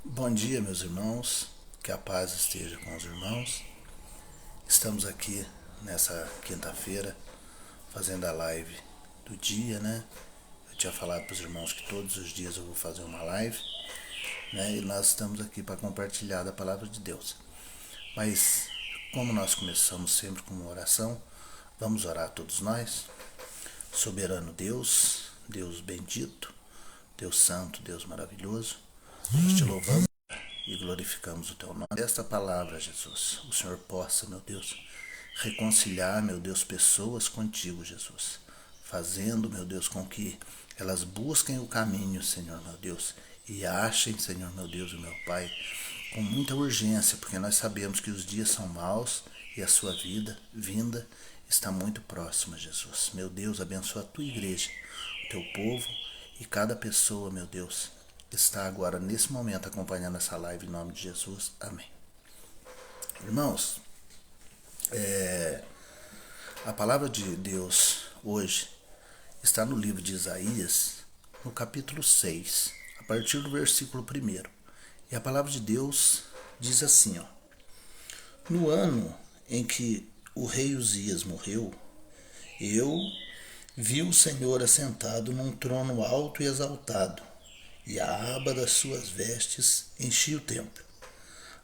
Bom dia, meus irmãos, que a paz esteja com os irmãos. Estamos aqui nessa quinta-feira fazendo a live do dia, né? Eu tinha falado para os irmãos que todos os dias eu vou fazer uma live, né? E nós estamos aqui para compartilhar da palavra de Deus. Mas, como nós começamos sempre com uma oração, vamos orar todos nós. Soberano Deus, Deus bendito, Deus santo, Deus maravilhoso, nós te louvamos e glorificamos o teu nome. Esta palavra, Jesus, o Senhor possa, meu Deus, reconciliar, meu Deus, pessoas contigo, Jesus, fazendo, meu Deus, com que elas busquem o caminho, Senhor, meu Deus, e achem, Senhor, meu Deus e meu Pai, com muita urgência, porque nós sabemos que os dias são maus e a sua vinda está muito próxima, Jesus. Meu Deus, abençoa a tua igreja, o teu povo e cada pessoa, meu Deus, está agora nesse momento acompanhando essa live em nome de Jesus. Amém. Irmãos, a palavra de Deus hoje está no livro de Isaías, no capítulo 6, a partir do versículo 1. E a palavra de Deus diz assim, ó: No ano em que o rei Uzias morreu, eu vi o Senhor assentado num trono alto e exaltado, e a aba das suas vestes enchia o templo.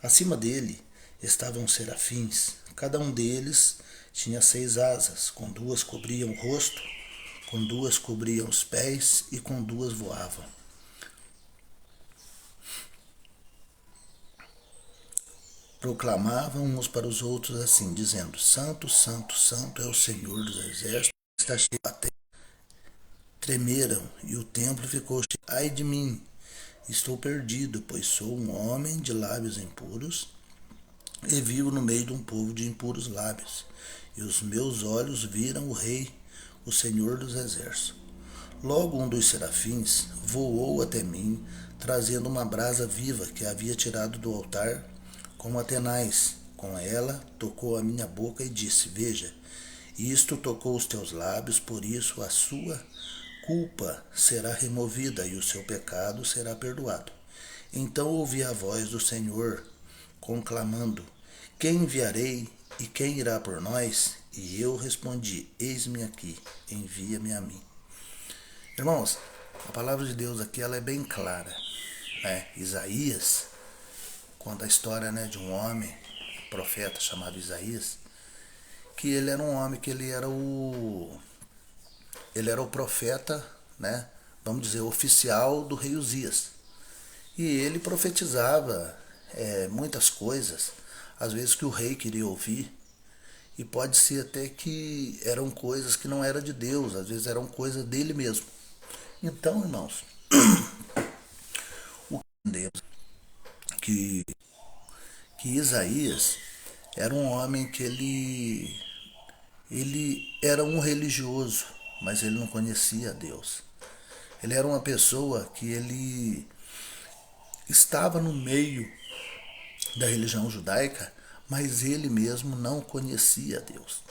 Acima dele estavam serafins, cada um deles tinha 6 asas, com 2 cobriam o rosto, com 2 cobriam os pés e com 2 voavam. Proclamavam uns para os outros assim, dizendo: Santo, Santo, Santo é o Senhor dos exércitos, está cheio a terra. Tremeram e o templo ficou cheio. Ai de mim, estou perdido, pois sou um homem de lábios impuros e vivo no meio de um povo de impuros lábios. E os meus olhos viram o Rei, o Senhor dos exércitos. Logo um dos serafins voou até mim, trazendo uma brasa viva que havia tirado do altar com Atenais. Com ela tocou a minha boca e disse: Veja, isto tocou os teus lábios, por isso a sua culpa será removida e o seu pecado será perdoado. Então ouvi a voz do Senhor conclamando: Quem enviarei e quem irá por nós? E eu respondi: Eis-me aqui, envia-me a mim. Irmãos, a palavra de Deus aqui ela é bem clara, né? Isaías conta a história, né, de um homem, profeta chamado Isaías, que ele era um homem que ele era o profeta, né, vamos dizer, oficial do rei Uzias. E ele profetizava muitas coisas, às vezes que o rei queria ouvir, e pode ser até que eram coisas que não eram de Deus, às vezes eram coisas dele mesmo. Então, irmãos, o Deus que, que Isaías era um homem que ele era um religioso, mas ele não conhecia Deus. Ele era uma pessoa que ele estava no meio da religião judaica, mas ele mesmo não conhecia Deus.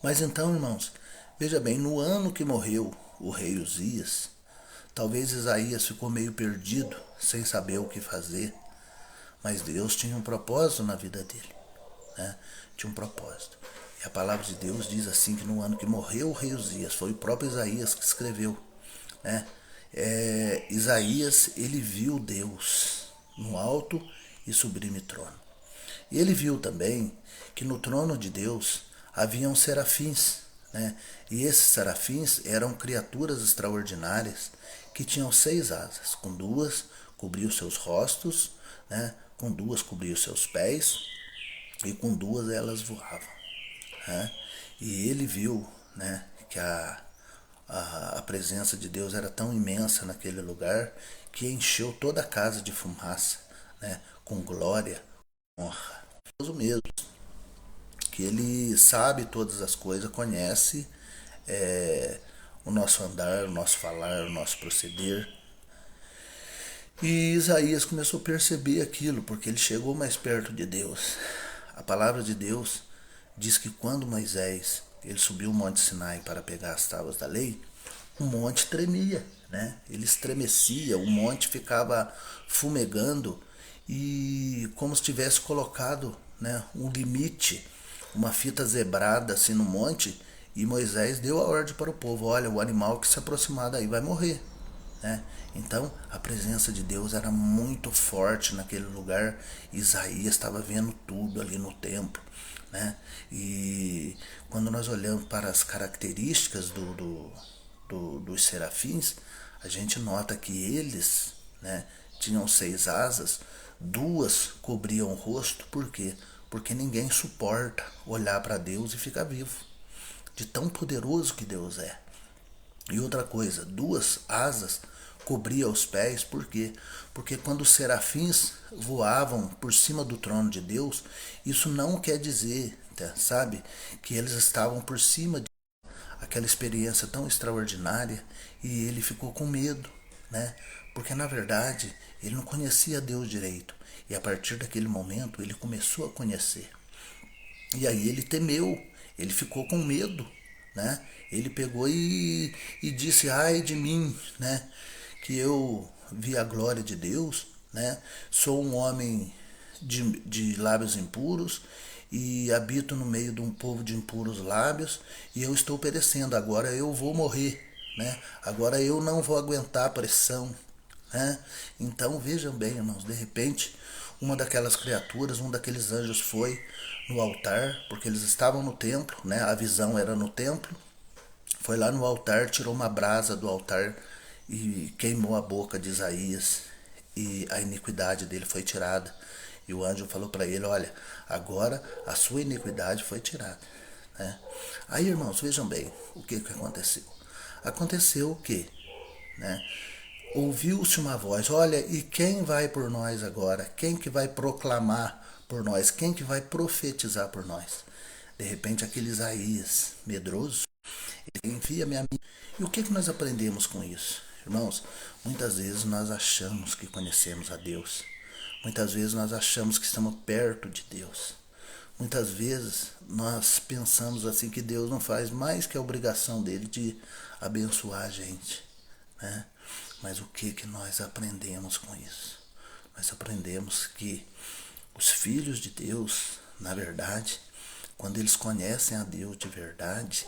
Mas então, irmãos, veja bem, no ano que morreu o rei Uzias, talvez Isaías ficou meio perdido, sem saber o que fazer, mas Deus tinha um propósito na vida dele, né? Tinha um propósito. E a palavra de Deus diz assim que no ano que morreu o rei Uzias, foi o próprio Isaías que escreveu, né? Isaías, ele viu Deus no alto e sublime trono. E ele viu também que no trono de Deus haviam serafins, né? E esses serafins eram criaturas extraordinárias que tinham 6 asas, com 2 cobriam seus rostos, né? Com 2 cobriam seus pés e com 2 elas voavam, né? E ele viu, né, que a presença de Deus era tão imensa naquele lugar que encheu toda a casa de fumaça, né, com glória, honra. Deus mesmo, que ele sabe todas as coisas, conhece o nosso andar, o nosso falar, o nosso proceder. E Isaías começou a perceber aquilo, porque ele chegou mais perto de Deus. A palavra de Deus diz que quando Moisés ele subiu o monte Sinai para pegar as tábuas da lei, o monte tremia, né? Ele estremecia, o monte ficava fumegando e como se tivesse colocado, né, um limite, uma fita zebrada assim no monte, e Moisés deu a ordem para o povo: olha, o animal que se aproximar daí vai morrer, né? Então a presença de Deus era muito forte naquele lugar. Isaías estava vendo tudo ali no templo, né? E quando nós olhamos para as características dos serafins, a gente nota que eles, né, tinham 6 asas, 2 cobriam o rosto. Por quê? Porque ninguém suporta olhar para Deus e ficar vivo, de tão poderoso que Deus é. E outra coisa, 2 asas cobriam os pés. Por quê? Porque quando os serafins voavam por cima do trono de Deus, isso não quer dizer, sabe, que eles estavam por cima de aquela experiência tão extraordinária, e ele ficou com medo, né? Porque na verdade ele não conhecia Deus direito, e a partir daquele momento ele começou a conhecer. E aí ele temeu, ele ficou com medo, né? Ele pegou e disse: ai de mim, né? Que eu vi a glória de Deus, né? Sou um homem de lábios impuros e habito no meio de um povo de impuros lábios, e eu estou perecendo. Agora eu vou morrer, né? Agora eu não vou aguentar a pressão, né? Então vejam bem, irmãos, de repente uma daquelas criaturas, um daqueles anjos foi no altar, porque eles estavam no templo, né? A visão era no templo. Foi lá no altar, tirou uma brasa do altar e queimou a boca de Isaías, e a iniquidade dele foi tirada. E o anjo falou para ele: olha, agora a sua iniquidade foi tirada, né? Aí, irmãos, vejam bem o que aconteceu. Aconteceu o que, né? Ouviu-se uma voz: olha, e quem vai por nós agora? Quem que vai proclamar por nós? Quem que vai profetizar por nós? De repente, aquele Isaías medroso, ele envia-me a mim. E o que nós aprendemos com isso? Irmãos, muitas vezes nós achamos que conhecemos a Deus. Muitas vezes nós achamos que estamos perto de Deus. Muitas vezes nós pensamos assim que Deus não faz mais que a obrigação dele de abençoar a gente, né? Mas o que nós aprendemos com isso? Nós aprendemos que os filhos de Deus, na verdade, quando eles conhecem a Deus de verdade,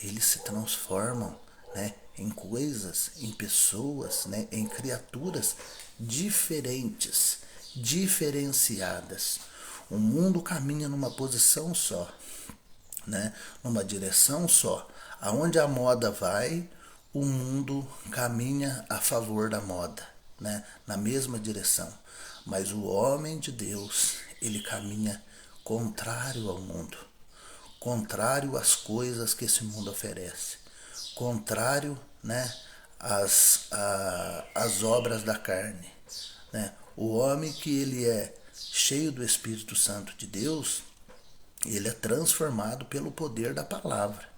eles se transformam, né, em coisas, em pessoas, né, em criaturas diferentes, diferenciadas. O mundo caminha numa posição só, né, numa direção só. Aonde a moda vai, o mundo caminha a favor da moda, né, na mesma direção. Mas o homem de Deus, ele caminha contrário ao mundo, contrário às coisas que esse mundo oferece, contrário, né, às obras da carne, né? O homem que ele é cheio do Espírito Santo de Deus, ele é transformado pelo poder da palavra.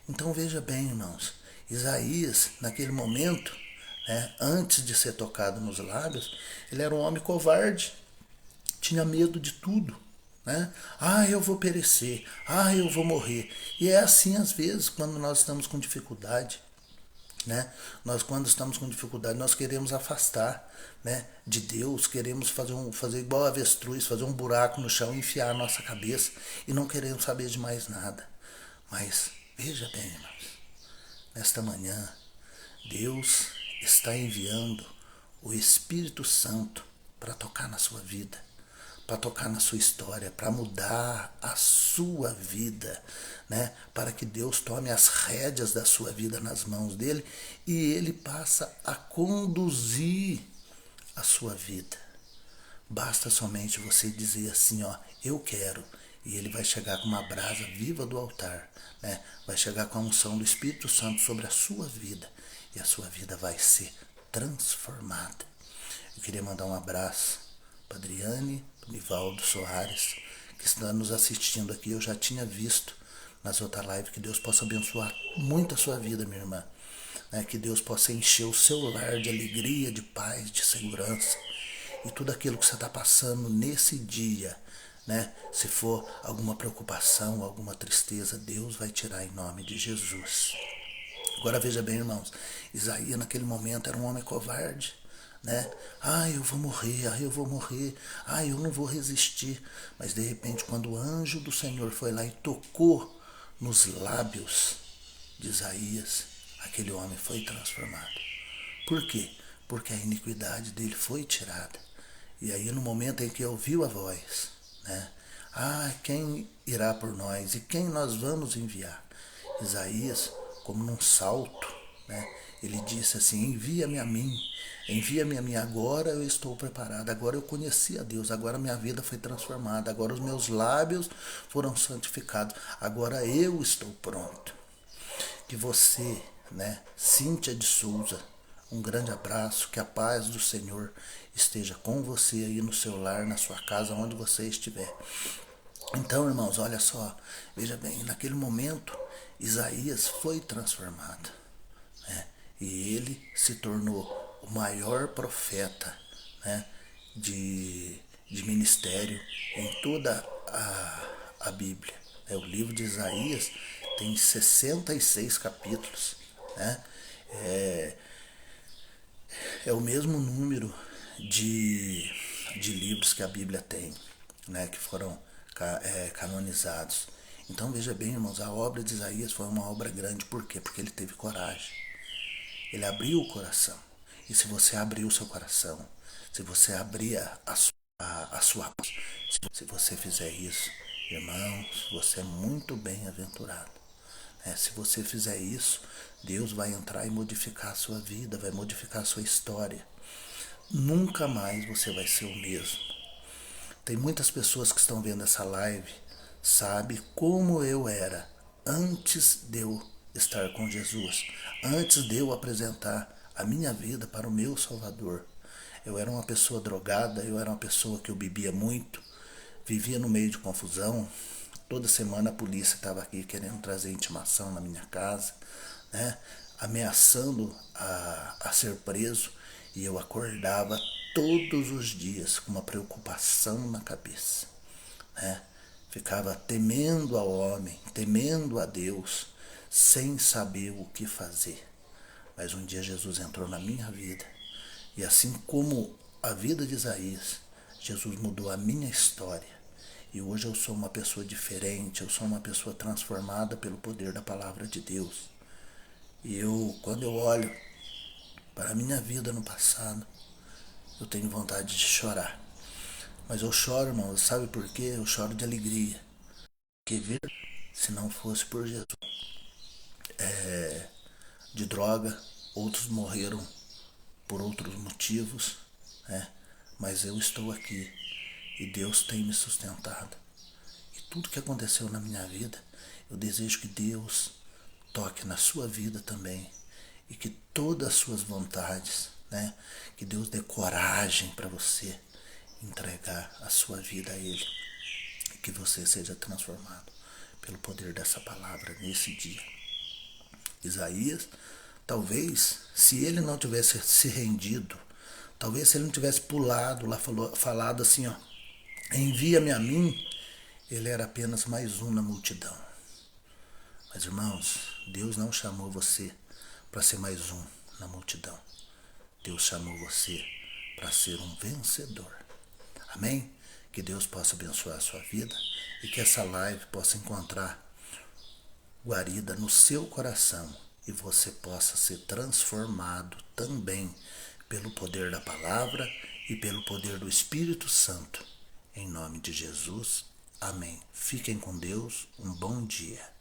Então veja bem, irmãos, Isaías, naquele momento, né, antes de ser tocado nos lábios, ele era um homem covarde, tinha medo de tudo, né? Ah, eu vou perecer, ah, eu vou morrer. E é assim às vezes quando nós estamos com dificuldade, né? Nós, quando estamos com dificuldade, nós queremos afastar, né, de Deus, queremos fazer igual a avestruz, fazer um buraco no chão e enfiar a nossa cabeça, e não queremos saber de mais nada. Mas veja bem, irmãos, nesta manhã Deus está enviando o Espírito Santo para tocar na sua vida, para tocar na sua história, para mudar a sua vida, né? Para que Deus tome as rédeas da sua vida nas mãos dele e ele passa a conduzir a sua vida. Basta somente você dizer assim, ó, eu quero, e ele vai chegar com uma brasa viva do altar, né? Vai chegar com a unção do Espírito Santo sobre a sua vida, e a sua vida vai ser transformada. Eu queria mandar um abraço para Adriane, Nivaldo Soares, que está nos assistindo aqui. Eu já tinha visto nas outras lives. Que Deus possa abençoar muito a sua vida, minha irmã, né? Que Deus possa encher o seu lar de alegria, de paz, de segurança, e tudo aquilo que você está passando nesse dia, né? Se for alguma preocupação, alguma tristeza, Deus vai tirar em nome de Jesus. Agora veja bem, irmãos, Isaías naquele momento era um homem covarde, né? Eu vou morrer, eu vou morrer, eu não vou resistir. Mas de repente, quando o anjo do Senhor foi lá e tocou nos lábios de Isaías, aquele homem foi transformado. Por quê? Porque a iniquidade dele foi tirada. E aí no momento em que ouviu a voz, né? Quem irá por nós e quem nós vamos enviar? Isaías, como num salto, né? Ele disse assim: envia-me a mim, agora eu estou preparado, agora eu conheci a Deus, agora minha vida foi transformada, agora os meus lábios foram santificados, agora eu estou pronto. Que você, né, Cíntia de Souza, um grande abraço, que a paz do Senhor esteja com você aí no seu lar, na sua casa, onde você estiver. Então, irmãos, olha só, veja bem, naquele momento Isaías foi transformado, né? E ele se tornou o maior profeta, né, de ministério em toda a Bíblia. O livro de Isaías tem 66 capítulos, né? É o mesmo número de livros que a Bíblia tem, né, que foram canonizados. Então veja bem, irmãos, a obra de Isaías foi uma obra grande. Por quê? Porque ele teve coragem. Ele abriu o coração. E se você abrir o seu coração, se você abrir a sua se você fizer isso, irmãos, você é muito bem-aventurado. Se você fizer isso, Deus vai entrar e modificar a sua vida, vai modificar a sua história. Nunca mais você vai ser o mesmo. Tem muitas pessoas que estão vendo essa live, sabe como eu era antes de eu estar com Jesus, antes de eu apresentar a minha vida para o meu Salvador. Eu era uma pessoa drogada, eu era uma pessoa que eu bebia muito, vivia no meio de confusão. Toda semana a polícia estava aqui querendo trazer intimação na minha casa, né? Ameaçando a ser preso. E eu acordava todos os dias com uma preocupação na cabeça, né? Ficava temendo ao homem, temendo a Deus, sem saber o que fazer. Mas um dia Jesus entrou na minha vida. E assim como a vida de Isaías, Jesus mudou a minha história. E hoje eu sou uma pessoa diferente, eu sou uma pessoa transformada pelo poder da palavra de Deus. E quando eu olho para a minha vida no passado, eu tenho vontade de chorar. Mas eu choro, irmão, sabe por quê? Eu choro de alegria. Porque ver, se não fosse por Jesus, de droga, outros morreram por outros motivos, né? Mas eu estou aqui e Deus tem me sustentado. E tudo que aconteceu na minha vida, eu desejo que Deus toque na sua vida também e que todas as suas vontades, né, que Deus dê coragem para você entregar a sua vida a Ele e que você seja transformado pelo poder dessa palavra nesse dia. Isaías, talvez, se ele não tivesse se rendido, talvez se ele não tivesse pulado lá, falado assim, envia-me a mim, ele era apenas mais um na multidão. Mas, irmãos, Deus não chamou você para ser mais um na multidão. Deus chamou você para ser um vencedor. Amém? Que Deus possa abençoar a sua vida e que essa live possa encontrar guarida no seu coração e você possa ser transformado também pelo poder da palavra e pelo poder do Espírito Santo. Em nome de Jesus. Amém. Fiquem com Deus. Um bom dia.